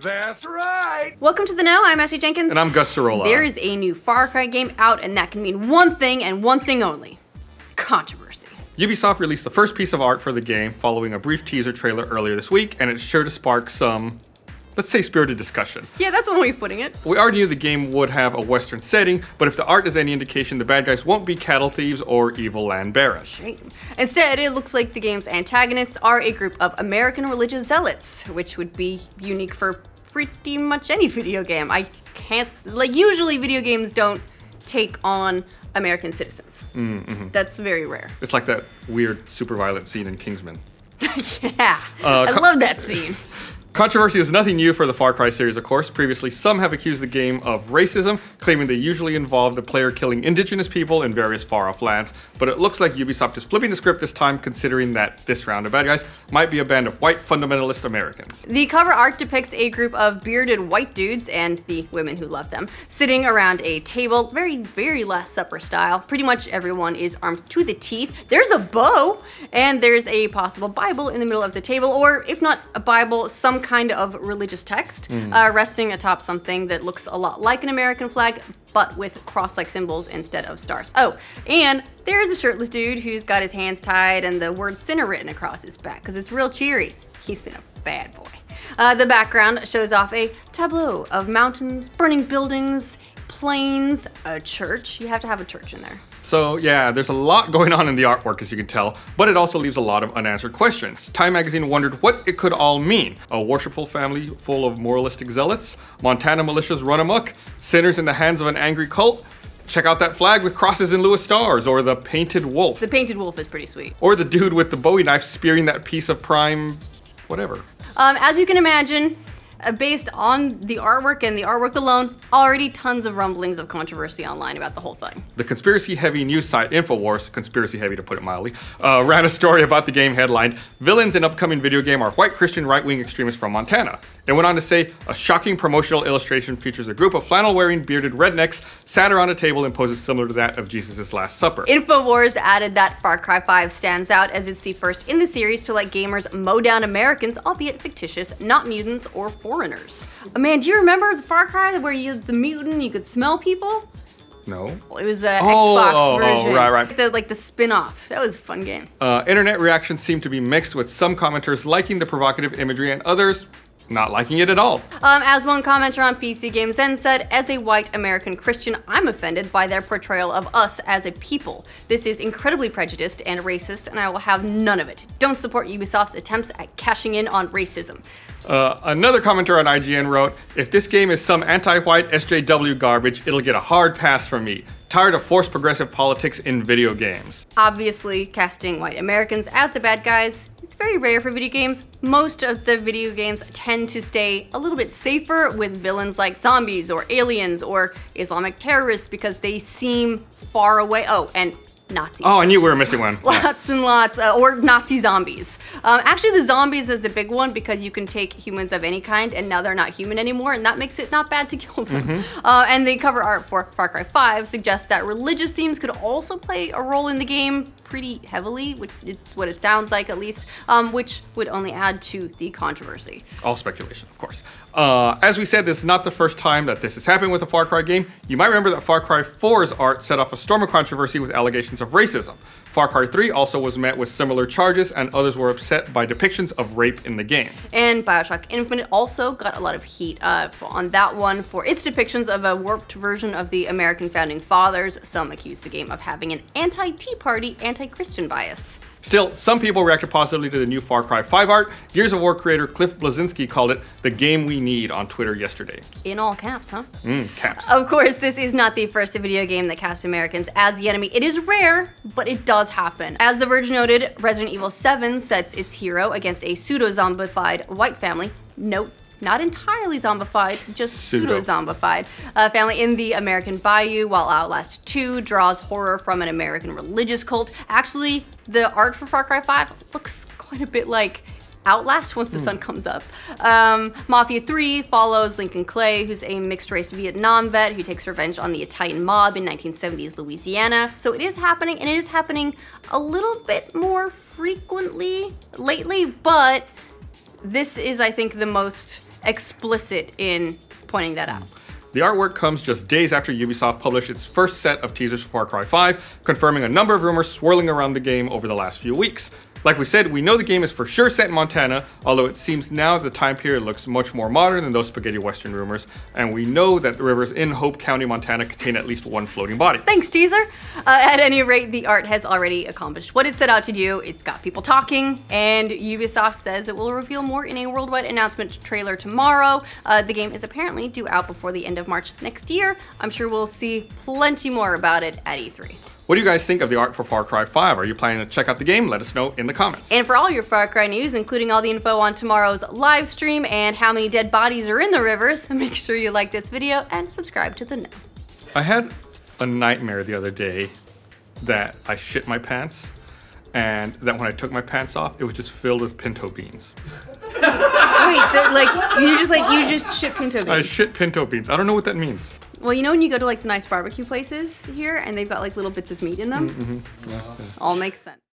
That's right! Welcome to The Know, I'm Ashley Jenkins. And I'm Gus Sorola. There is a new Far Cry game out, and that can mean one thing and one thing only. Controversy. Ubisoft released the first piece of art for the game following a brief teaser trailer earlier this week, and it's sure to spark some, let's say, spirited discussion. Yeah, that's one way of putting it. We already knew the game would have a Western setting, but if the art is any indication, the bad guys won't be cattle thieves or evil land barons. Right. Instead, it looks like the game's antagonists are a group of American religious zealots, which would be unique for pretty much any video game. Usually video games don't take on American citizens. That's very rare. It's like that weird super violent scene in Kingsman. Yeah, I love that scene. Controversy is nothing new for the Far Cry series, of course. Previously, some have accused the game of racism, claiming they usually involve the player killing indigenous people in various far-off lands. But it looks like Ubisoft is flipping the script this time, considering that this round of bad guys might be a band of white fundamentalist Americans. The cover art depicts a group of bearded white dudes and the women who love them sitting around a table, very Last Supper style. Pretty much everyone is armed to the teeth. There's a bow, and there's a possible Bible in the middle of the table, or if not a Bible, some kind of religious text resting atop something that looks a lot like an American flag, but with cross-like symbols instead of stars. Oh, and there's a shirtless dude who's got his hands tied and the word sinner written across his back, because it's real cheery. He's been a bad boy. The background shows off a tableau of mountains, burning buildings, plains, a church. You have to have a church in there. So yeah, there's a lot going on in the artwork, as you can tell, but it also leaves a lot of unanswered questions. Time magazine wondered what it could all mean. A worshipful family full of moralistic zealots? Montana militias run amok? Sinners in the hands of an angry cult? Check out that flag with crosses in lieu of stars, or the painted wolf. The painted wolf is pretty sweet. Or the dude with the Bowie knife spearing that piece of prime whatever. As you can imagine, based on the artwork and the artwork alone, already tons of rumblings of controversy online about the whole thing. The conspiracy-heavy news site Infowars, conspiracy-heavy to put it mildly, ran a story about the game headlined, "Villains in upcoming video game are white Christian right-wing extremists from Montana." It went on to say, a shocking promotional illustration features a group of flannel-wearing bearded rednecks sat around a table in poses similar to that of Jesus' Last Supper. Infowars added that Far Cry 5 stands out as it's the first in the series to let gamers mow down Americans, albeit fictitious, not mutants or foreigners. Man, do you remember the Far Cry where the mutant, you could smell people? No. It was the Xbox version. Right. Like the spin-off. That was a fun game. Internet reactions seem to be mixed, with some commenters liking the provocative imagery and others not liking it at all. As one commenter on PC Games Zen said, as a white American Christian, I'm offended by their portrayal of us as a people. This is incredibly prejudiced and racist, and I will have none of it. Don't support Ubisoft's attempts at cashing in on racism. Another commenter on IGN wrote, "If this game is some anti-white SJW garbage, it'll get a hard pass from me. Tired of forced progressive politics in video games." Obviously, casting white Americans as the bad guys, it's very rare for video games. Most of the video games tend to stay a little bit safer with villains like zombies or aliens or Islamic terrorists because they seem far away. Oh, and Nazis. Oh, I knew we were missing one. Lots and lots, or Nazi zombies. Actually, the zombies is the big one because you can take humans of any kind and now they're not human anymore, and that makes it not bad to kill them. And the cover art for Far Cry 5 suggests that religious themes could also play a role in the game pretty heavily, which is what it sounds like at least, which would only add to the controversy. All speculation, of course. As we said, this is not the first time that this has happened with a Far Cry game. You might remember that Far Cry 4's art set off a storm of controversy with allegations of racism. Far Cry 3 also was met with similar charges, and others were upset by depictions of rape in the game. And BioShock Infinite also got a lot of heat on that one for its depictions of a warped version of the American Founding Fathers. Some accused the game of having an anti-Tea Party, anti-Christian bias. Still, some people reacted positively to the new Far Cry 5 art. Gears of War creator Cliff Bleszinski called it the game we need on Twitter yesterday. In all caps, huh? Caps. Of course, this is not the first video game that cast Americans as the enemy. It is rare, but it does happen. As The Verge noted, Resident Evil 7 sets its hero against a pseudo-zombified white family. Note, not entirely zombified, just pseudo-zombified family in the American Bayou, while Outlast 2 draws horror from an American religious cult. Actually, the art for Far Cry 5 looks quite a bit like Outlast once the sun comes up. Mafia 3 follows Lincoln Clay, who's a mixed-race Vietnam vet who takes revenge on the Italian mob in 1970s Louisiana. So it is happening, and it is happening a little bit more frequently lately, but this is, I think, the most explicit in pointing that out. The artwork comes just days after Ubisoft published its first set of teasers for Far Cry 5, confirming a number of rumors swirling around the game over the last few weeks. Like we said, we know the game is for sure set in Montana, although it seems now the time period looks much more modern than those spaghetti western rumors, and we know that the rivers in Hope County, Montana contain at least one floating body. Thanks, teaser! At any rate, the art has already accomplished what it set out to do. It's got people talking, and Ubisoft says it will reveal more in a worldwide announcement trailer tomorrow. The game is apparently due out before the end of March next year. I'm sure we'll see plenty more about it at E3. What do you guys think of the art for Far Cry 5? Are you planning to check out the game? Let us know in the comments. And for all your Far Cry news, including all the info on tomorrow's live stream and how many dead bodies are in the rivers, make sure you like this video and subscribe to the Know. I had a nightmare the other day that I shit my pants, and that when I took my pants off, it was just filled with pinto beans. Wait, you just shit pinto beans? I shit pinto beans. I don't know what that means. Well, you know when you go to like the nice barbecue places here and they've got like little bits of meat in them? Mm-hmm. Yeah. All makes sense.